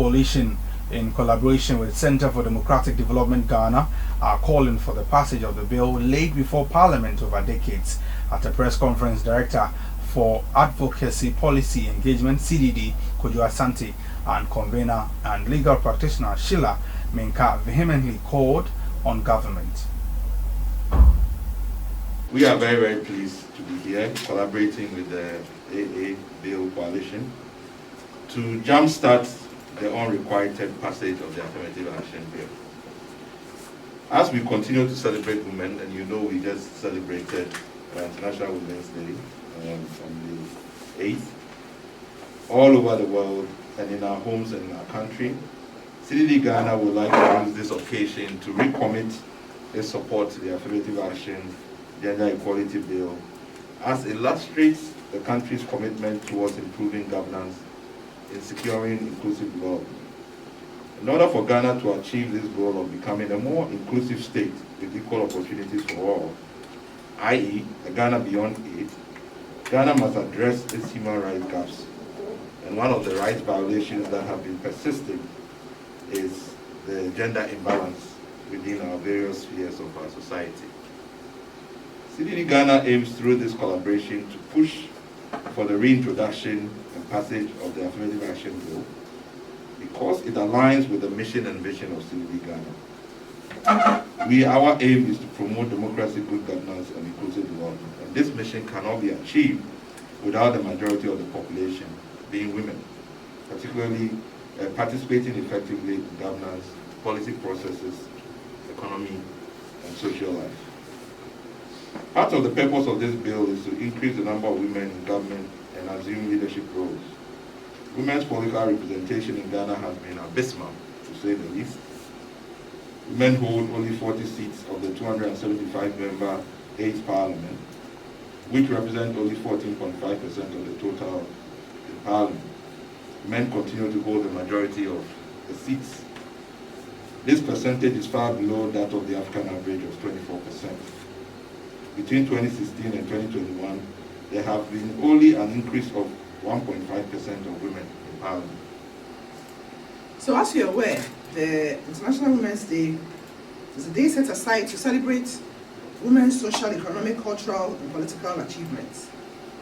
Coalition, in collaboration with Center for Democratic Development Ghana, are calling for the passage of the bill laid before Parliament over decades. At a press conference, Director for Advocacy Policy Engagement (CDD) Kojo Asante and convener and legal practitioner Sheila Menka vehemently called on government. We are very, very pleased to be here collaborating with the AA Bill Coalition to jumpstart the unrequited passage of the affirmative action bill. As we continue to celebrate women, and you know we just celebrated International Women's Day on the 8th, all over the world and in our homes and in our country, CDD Ghana would like to use this occasion to recommit its support to the affirmative action gender equality bill, as it illustrates the country's commitment towards improving governance in securing inclusive development. In order for Ghana to achieve this goal of becoming a more inclusive state with equal opportunities for all, i.e. a Ghana beyond aid, Ghana must address its human rights gaps. And one of the rights violations that have been persisting is the gender imbalance within our various spheres of our society. CDD Ghana aims through this collaboration to push for the reintroduction and passage of the affirmative action bill because it aligns with the mission and vision of CDD Ghana. Our aim is to promote democracy, good governance, and inclusive development. And this mission cannot be achieved without the majority of the population being women, particularly participating effectively in governance, policy processes, economy, and social life. Part of the purpose of this bill is to increase the number of women in government and assume leadership roles. Women's political representation in Ghana has been abysmal, to say the least. Women hold only 40 seats of the 275-member 8th Parliament, which represent only 14.5% of the total in Parliament. Men continue to hold the majority of the seats. This percentage is far below that of the African average of 24%. Between 2016 and 2021, there have been only an increase of 1.5% of women in Parliament. So as you're aware, the International Women's Day is a day set aside to celebrate women's social, economic, cultural, and political achievements.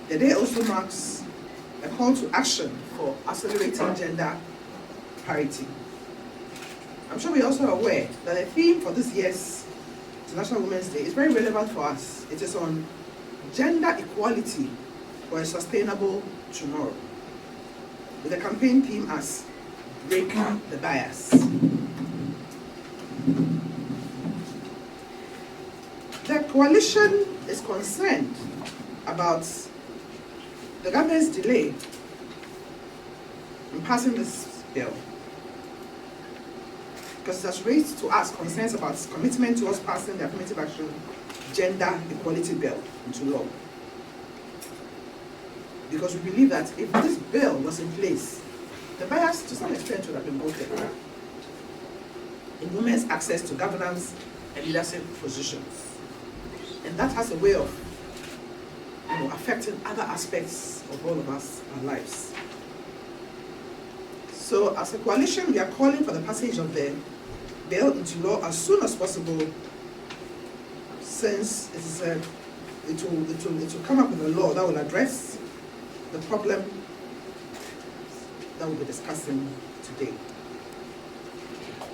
The day also marks a call to action for accelerating gender parity. I'm sure we're also aware that the theme for this year's International Women's Day is very relevant for us. It is on gender equality for a sustainable tomorrow, with the campaign theme as Break the Bias. The coalition is concerned about the government's delay in passing this bill, because it has raised to us concerns about its commitment towards passing the affirmative action gender equality bill into law. Because we believe that if this bill was in place, the bias to some extent would have been broken in women's access to governance and leadership positions. And that has a way of affecting other aspects of all of us, our lives. So as a coalition, we are calling for the passage of the bill into law as soon as possible, since it will come up with a law that will address the problem that we'll be discussing today.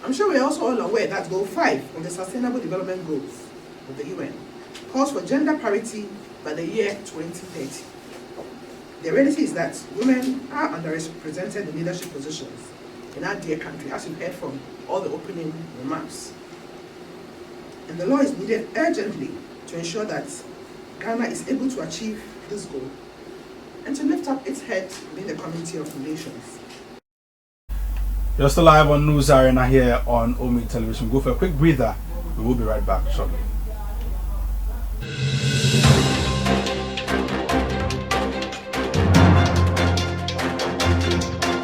I'm sure we're also all aware that Goal 5 of the Sustainable Development Goals of the UN calls for gender parity by the year 2030. The reality is that women are underrepresented in leadership positions in our dear country, as you've heard from all the opening remarks. And the law is needed urgently to ensure that Ghana is able to achieve this goal and to lift up its head within the community of nations. You're still live on News Arena here on Omi Television. Go for a quick breather. We will be right back shortly.